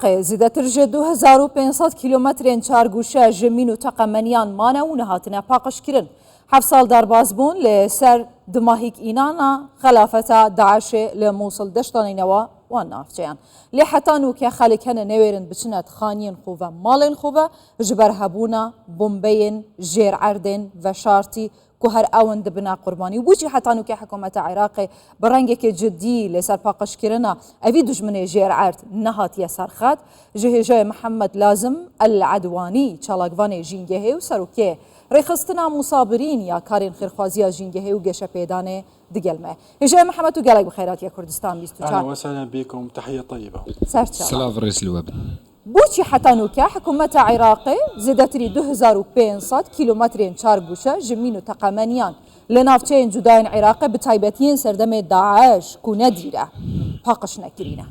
عراق زیاتر ج 2500 کیلومترین چارگوشه جمین و تقمنیان مانه و نهاتنه پاقش کرن. 7 سال درباز بون لسر دماهیک اینانا خلافتا داعش لموصل دشتانینوا و نافجیان. لحتانو که خالکن نویرن بچنت خانین خوبه مالین خوبه جبر هبونا بومبین جیر عردن و شارتی که هر آون دبنا قربانی وجی حتانو که حکومت عراق برنگه که جدی لسر پاقش کرنا اوی دجمن جیر عرد نهات یسر خد جهجای محمد لازم العدوانی چالاگوان جینگه و سروکه رخصتنا مصابرين يا كارين خيرخوازيا جينجهي وقشة بيدانه دقلمه. هجاء محمد وقالك بخيرات يا كردستان بيستوشار. أهلا وسهلا بكم تحية طيبة. سلاف رئيس الوبن. بوشي حتى نوكا حكومة عراقي زدتري 2500 كيلومترين شارقوشة جمينو تقامانيان لنافتين جداين عراقي بتايبتين سردم داعش كونا ديرة باقش نكرينه.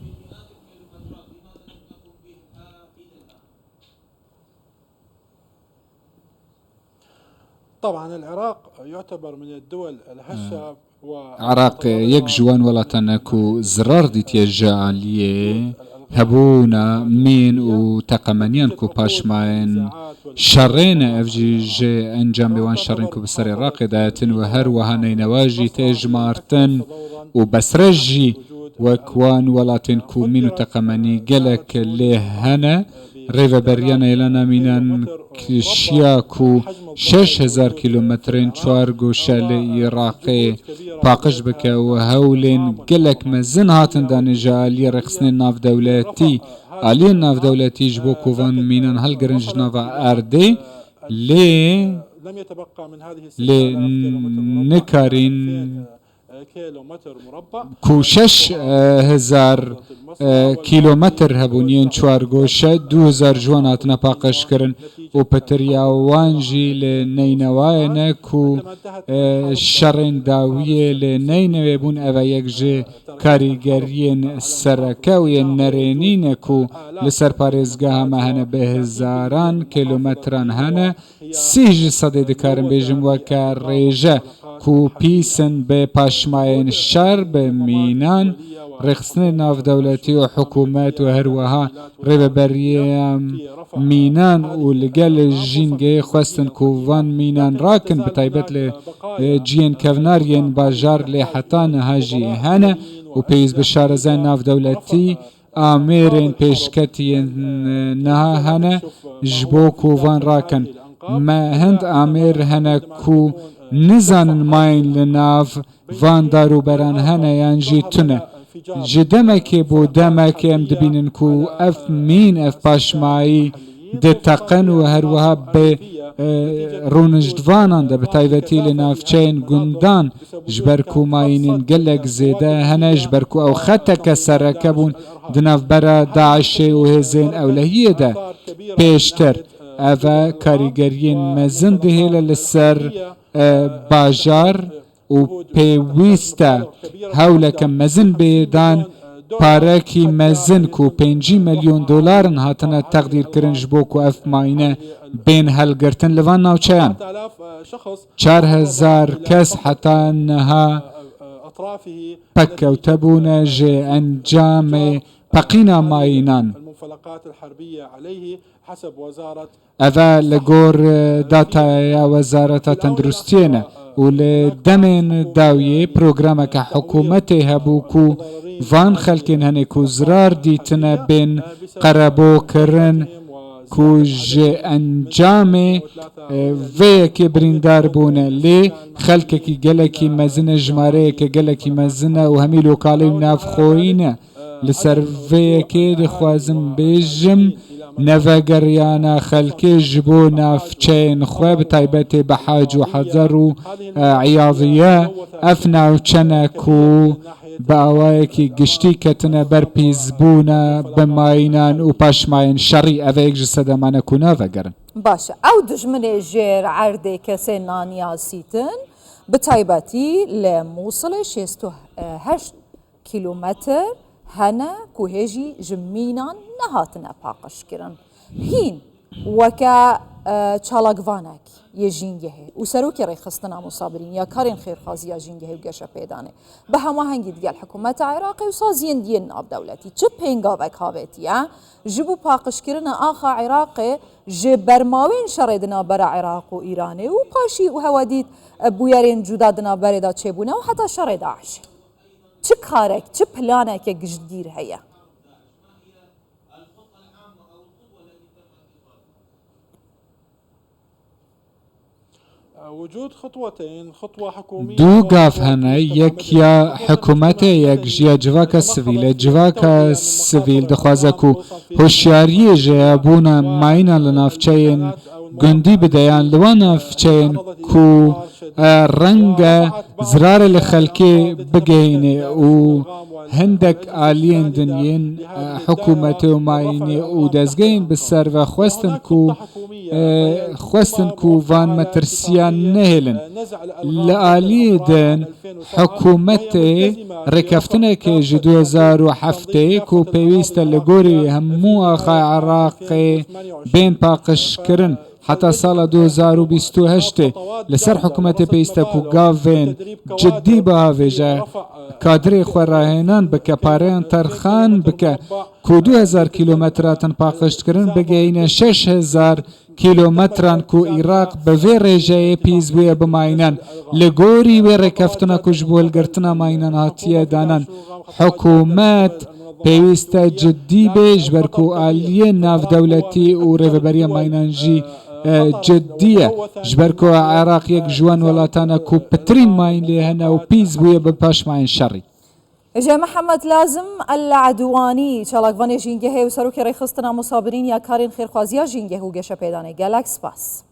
طبعا العراق يعتبر من الدول الهشة عراق يك جوان ولاتنكو زرار دي تيجا ليه هبونا مين و تقمنيان كو باشماين شرين افجي جي انجام بوان شرين كو بسر العراق دايتن وهر وهاني نواجي تيج مارتن و بسرجي وكوان ولاتن كو مين و تقمني قلك ليه هنا ريفا بريانا يلانا مينان كشياكو 6000 كيلومترين چوارگو شال عراقي باقش بكا وهولين قلك مزن هاتن دانجا لي رخصنين ناف دولتي علي ناف دولتي جبو كوفان مينان هل قرنج نافا اردي لي نكارين کو 6000 کیلومتر هبونین چوارگوشه 2000 جوان هاتنا پاقش کرن و پتریاوانجی لنینوای نکو شرین داویه لنینوی بون اوه یک جه کاریگرین سرکوی نرینی نکو لسر پارزگاه همه هنه به هزاران کیلومتران هنه 300 دکارن بیجم وکا ریجه کو پیسن به پاشماین شر به مینان رخصن ناف دولتی و حکومت و هروها ریب بریم مینان و لگل جینگه خواستن کووان مینان راکن بطایبت لجین کونارین باجار لحتان هاجی هنه و پیز بشارزان ناف دولتی آمیرین پیشکتی نها هنه جبو کووان راکن ما هند آمیر هنه کو نزانن ماین لناف وان دارو بران هنه یانجی تونه جدمکی بو دمکی ام دبینن کو اف مین اف پاشمایی ده تقن و هروها به رونجدوانان ده بتایوتی لنافچین گندان جبرکو ماینین گلک زیده هنه جبرکو او خطک سرکبون دناف برا داعشه و هزین اولهیه ده پیشتر اوه کاریگرین مزن دهیل لسر باجار و پیویسته هولکم مزن بیدان پارکی مزن کو 5 میلیون دلارن هاتنه تقدیر کرنج بو کو اف ماینه بین هلگرتن لوان ناوچیان 4000 کس حتی نها پکو تبونه جه انجام پقینا ماینان اوه لگور داتا یا وزارت تندرستینه و لدمین داویه پروگرامه که حکومت هبو کو وان خلکین هنه کو زرار دیتنه بین قربو کرن کو جه انجام وی که بریندار بونه لی خلک که گلکی مزنه جماره که گلکی مزنه و همی لوکالی ناف خوینه لسر وی که دخوازم بیجم نفقريانا خلكي جبو نافچين خواه بتايبت بحاج وحذر وعياضية افنا وچنكو باوايكي قشتي كتنا برپيزبونا بماينان وباشماين شري اوه جسد مانا كو نافقرن باشا او دجمن جير عردي كسين نانياسيتن بتايبتي لموصل 68 كيلومتر هنا كوهجي جمينان نهاتنا باقش كرن هين وكا چالاگوانک یه ژینگه و سروکی ریخستنا مصابرین یا کارین خیرخوازی یا ژینگه و گەشە پێدانێ بە هەماهەنگی دیگەل حکوومەتە عێراقی و سازیên دیên ناودەولەتی چ پێنگاوێک هاوێتیە ji bo paqişkirina axa Iraqê ji bermawên şerê di navbera Iraq û Îranê û paşî û hewedît bûyerên cuda di navberê da çêbûne û heta şerê Daişê. Çi karek, çi planeke giştgîr heye? دوو گاف هەنە یەکیا حکوومەتە یەک ژیا جڤاکە سڤیلە جڤاکە سڤیل دەخوازە و هۆشیاریە ژەیە بوونە ماینە لە ناوچەیەن گوندی بدەیان لەوە ناوچەیەن و ڕەنگە زرارە لە خەلکێ بگەینێ و هەندێک ئالیێن دنیێن حکوومەتە و ماینێ و دەستگەین بسەرە خواستن و وان مەترسیان نەهێلن لە ئالیدن حکوومەتێ ڕێکەفتنێکی ji 2007 و پێویستە لە گۆری هەموو ئاخای عێراقێ بێن پاقشکردن حتا ساڵە 2028 لەسەر حکوومەتێ پێویستە و گاڤێن جددی بەهاوێژە کادرێ خوێڕاهێنان بکە پارەیان تەرخان بکە و 2000 کیلۆمەتراتن پاقشتکردن بگەینە 6000 کیلۆمەتران و عێراق بەvê ڕێژەیە پیس بووە بماینان لە گۆری وێ ڕێکەفتنە کوژ بۆ هەلگرتنە ماینان هاتیە دانان حکوومەت پێویستە جددی بێژ بەرک و ئالیە ناودەولەتی و ڕێڤەبەریە ماینانژی جددیە ژبەرکەوە عێراق یەک ژوان وڵاتانە و پترین ماین لێ هەنا و پیس بووە بە پاشماین شەڕی إجا محمد لازم العدواني چالاگوان ژینگه و سروکی ریخستنا مصابرین یا کارین خیرخوازی ژینگه و گەشە پێدانێ گەلەک سپاس